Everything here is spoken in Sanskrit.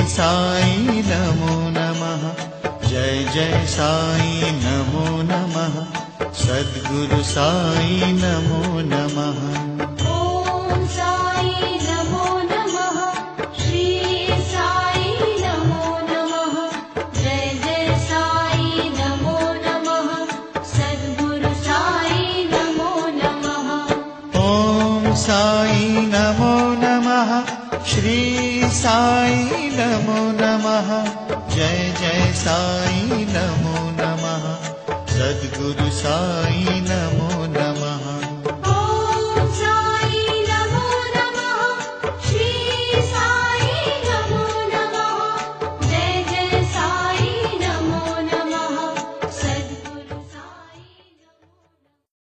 साई नमो नमः। जय जय साई नमो नमः। सद्गुरु साई नमो नमः। ओम साई नमो नमः। श्री साई नमो नमः। जय जय साई नमो नमः। सद्गुरु साई नमो नमः। ओम साई नमो नमः। श्री साई नमो नमः। जय जय साई नमो नमः। सद्गुरु साई